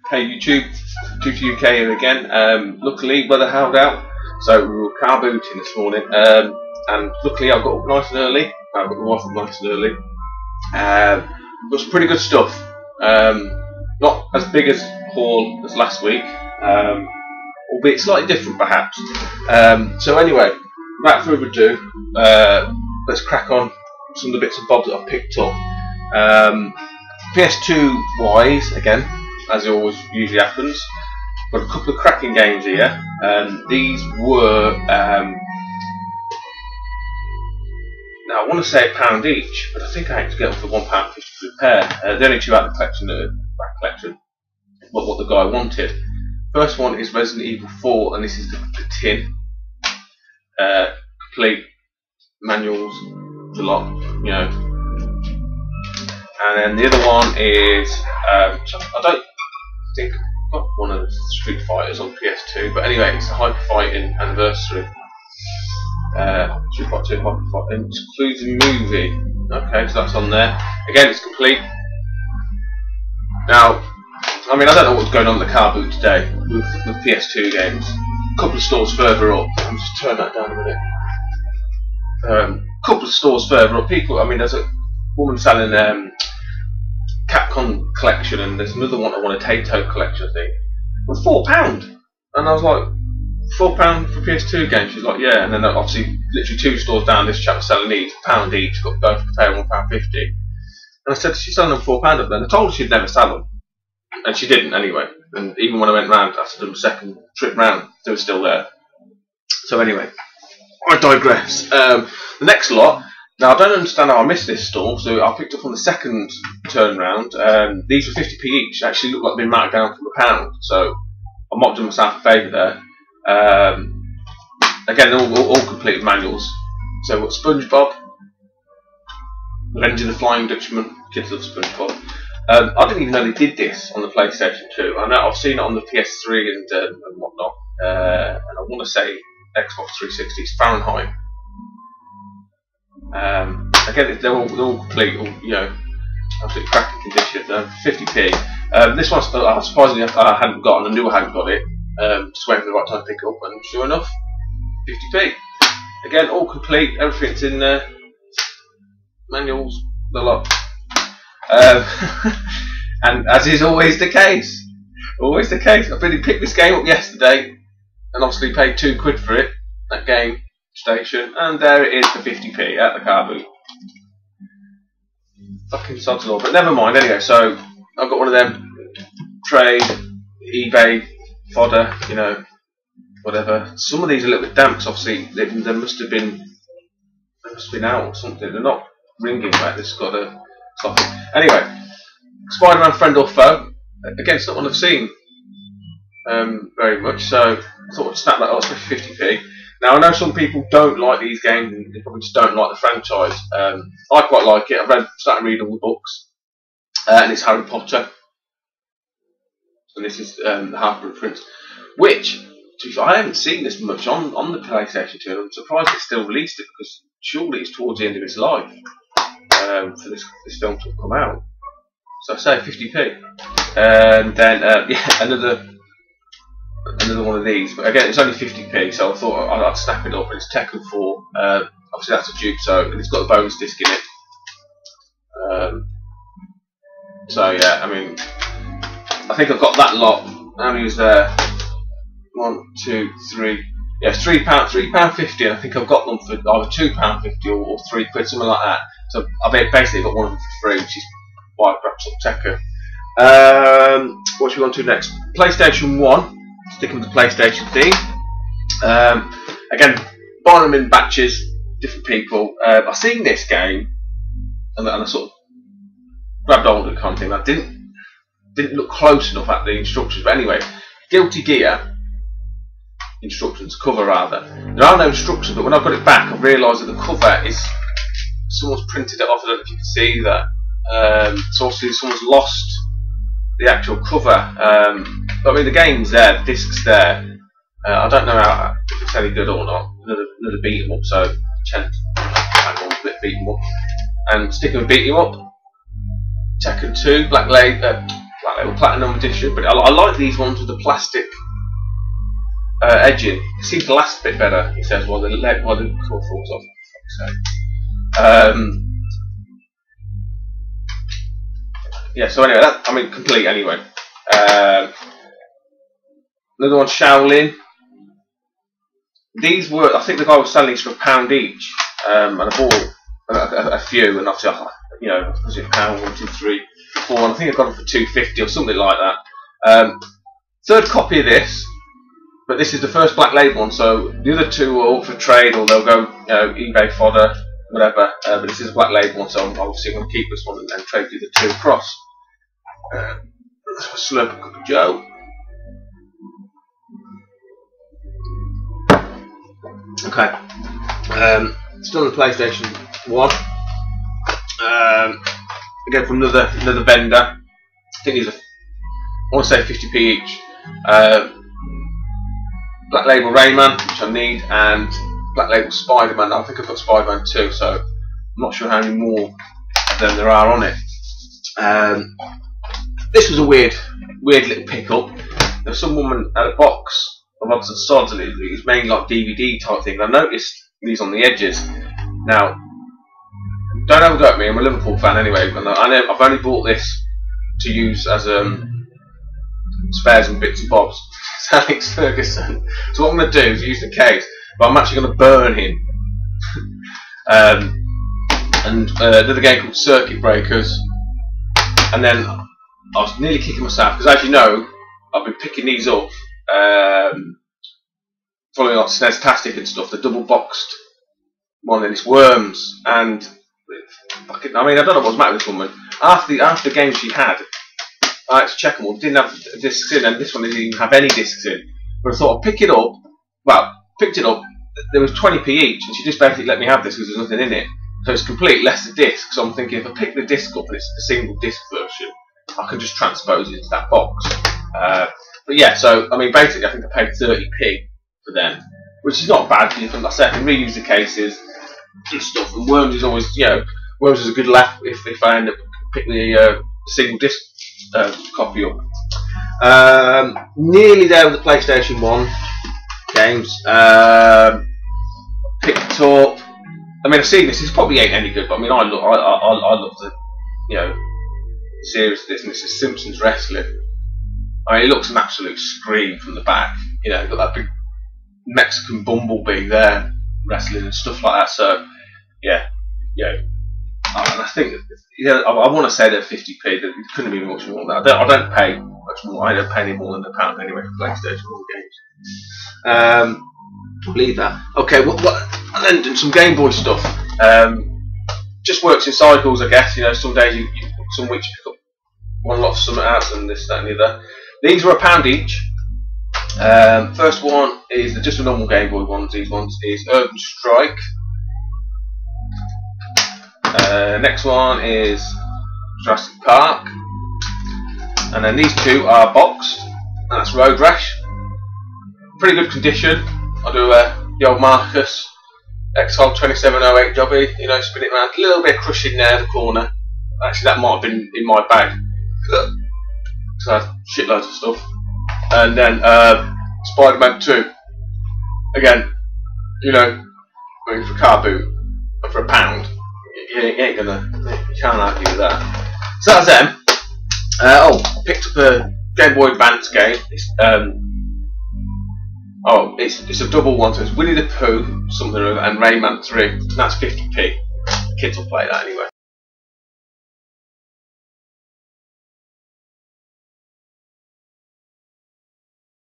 Hey YouTube, to UK here again. Luckily weather held out, so we were carbooting this morning, and luckily I got up nice and early. I got the wife up nice and early. It was pretty good stuff. Not as big as haul as last week, albeit slightly different perhaps. So anyway, without further ado, let's crack on some of the bits and bobs that I've picked up. PS2 wise, again, as it always usually happens, got a couple of cracking games here. These were, now I want to say £1 each, but I think I had to get them for £1.50 for a pair. The only two out of the collection are back collection, but what the guy wanted. First one is Resident Evil 4, and this is the tin. Complete manuals, a lot, you know. And then the other one is, I don't think I've got one of the Street Fighters on PS2, but anyway, it's the Hyper Fighting Anniversary. Street Fighter 2 Hyper Fighting, includes a movie. Okay, so that's on there. Again, it's complete. Now, I mean, I don't know what's going on at the car boot today with PS2 games. A couple of stores further up, let me just turn that down a minute. A couple of stores further up, people, I mean, there's a woman selling Capcom collection, and there's another one I want a Taito collection, I think, for £4. And I was like, £4 for PS2 game? She's like, yeah. And then obviously, literally 2 stores down, this chap was selling these £1 each, got both for paying £1.50. And I said, she's selling them £4 up there. And I told her she'd never sell them, and she didn't anyway. And even when I went round after the second trip round, they were still there. So anyway, I digress. The next lot. Now I don't understand how I missed this store, so I picked up on the second turn round. These were 50p each. They actually looked like they'd been marked down from £1, so I mocked them myself a favour there. Again, they're all complete manuals. So we've got SpongeBob, Revenge of the Flying Dutchman. Kids love SpongeBob. I didn't even know they did this on the PlayStation 2. I know I've seen it on the PS3 and whatnot, and I want to say Xbox 360's Fahrenheit. Again, they're all complete, you know, absolutely cracking condition. 50p. This one, surprisingly, I hadn't got, and I knew I hadn't got it. Just waiting for the right time to pick it up, and sure enough, 50p. Again, all complete. Everything's in there. Manuals, the lot. And as is always the case, I've been picked this game up yesterday, and obviously paid £2 for it. That game station, and there it is for 50p at the car boot. Fucking sods law, but never mind. Anyway, so I've got one of them trade, eBay, fodder, you know, whatever. Some of these are a little bit damp, because obviously they must have been out or something. They're not ringing back. This has got a stop it. Anyway, Spider-Man Friend or Foe. Again, it's not one I've seen very much, so I thought I'd snap that up for 50p. Now, I know some people don't like these games, and they probably just don't like the franchise. I quite like it. I've started reading all the books, and it's Harry Potter. And this is the Half-Blood Prince, which, I haven't seen this much on the PlayStation 2, and I'm surprised they still released it, because surely it's towards the end of its life for this film to come out. So I say 50p. And then, yeah, another one of these, but again it's only 50p, so I thought I'd snap it up. And it's Tekken 4. Obviously that's a Duke, so and it's got a bonus disc in it. So yeah, I mean, I think I've got that lot. How many was there? 1, 2, 3. Yeah, £3.50, and I think I've got them for either £2.50 or £3, something like that. So I basically got one of them for free, which is why I grabbed some Tekken. What should we go on to next? PlayStation 1. Sticking with the PlayStation theme. Again, buying them in batches, different people. I've seen this game, and I sort of grabbed hold of the content. I didn't look close enough at the instructions, but anyway, Guilty Gear instructions, cover rather. There are no instructions, but when I got it back, I realised that the cover is someone's printed it off. I don't know if you can see that. So obviously someone's lost the actual cover. I mean, the game's there, the disc's there. I don't know if it's any good or not. Another beat 'em up, so hang on a bit, beat 'em up. And sticking with beat 'em up, Tekken 2, Black Black Label Platinum Edition, but I like these ones with the plastic edging. It seems to last a bit better, he says, while the core falls off. Yeah, so anyway, complete anyway. Another one, Shaolin. These were, I think the guy was selling these for £1 each, and I bought a few, and obviously, you know, was it £1, 1, 2, 3, 4, and I think I got them for £2.50 or something like that. Third copy of this, but this is the first Black Label one, so the other two are up for trade, or they'll go, you know, eBay fodder, whatever. But this is a Black Label one, so I'm obviously going to keep this one and trade the two across. Slurp a cup of Joe. Okay, still on the PlayStation 1. Again from another vendor. I think these are, I want to say 50p each. Black Label Rayman, which I need, and Black Label Spider-Man. I think I've got Spider-Man 2, so I'm not sure how many more than there are on it. This was a weird little pick-up. There was some woman at a box of odds and sods, and it was mainly like DVD type thing. I noticed these on the edges. Now, don't have a go at me, I'm a Liverpool fan anyway, and I know I've only bought this to use as spares and bits and bobs. It's Alex Ferguson. So what I'm going to do is use the case, but I'm actually going to burn him. Another game called Circuit Breakers, and then I was nearly kicking myself, because as you know, I've been picking these up following like SNES-tastic and stuff, the double boxed one, and it's Worms, and I don't know what's the matter with this woman. After the game she had, I had to check them all, didn't have discs in, and this one didn't even have any discs in. But I thought I'd pick it up, picked it up, there was 20p each, and she just basically let me have this because there's nothing in it. So it's complete, less the disc, so I'm thinking if I pick the disc up and it's the single disc version, I can just transpose it into that box. But yeah, so basically I think I paid 30p for them, which is not bad. Like I said, I can reuse the cases and stuff. And Worms is always, you know, Worms is a good laugh if I end up picking the single disc copy up. Nearly there with the PlayStation 1 games. Picked up. I've seen this. This probably ain't any good, but I love the, you know, series of this. And this is Simpsons Wrestling. It looks an absolute scream from the back. You know, got that big Mexican bumblebee there wrestling and stuff like that. So yeah. And I think, yeah, I want to say they're 50p. It couldn't be much more than that. I don't pay much more. I don't pay any more than £1 anyway for PlayStation 1 games. I'll leave that. Okay, and then doing some Game Boy stuff. Just works in cycles, I guess. You know, some days some weeks you pick up one lot of something else and this, that, and the other. These were £1 each. First one is just a normal Game Boy ones. These ones is Urban Strike. Next one is Jurassic Park, and then these two are boxed, and that's Road Rash. Pretty good condition. I'll do the old Marcus X-Hol 2708 jobby, you know, spin it around. A little bit of crushing there, the corner. Actually, that might have been in my bag. So I had shitloads of stuff. And then Spider-Man 2. Again, you know, going for Carboot and for £1. You can't argue with that. So that's them. I picked up a Game Boy Advance game. It's a double one, so it's Winnie the Pooh, something, and Rayman 3. And that's 50p. Kids will play that anyway.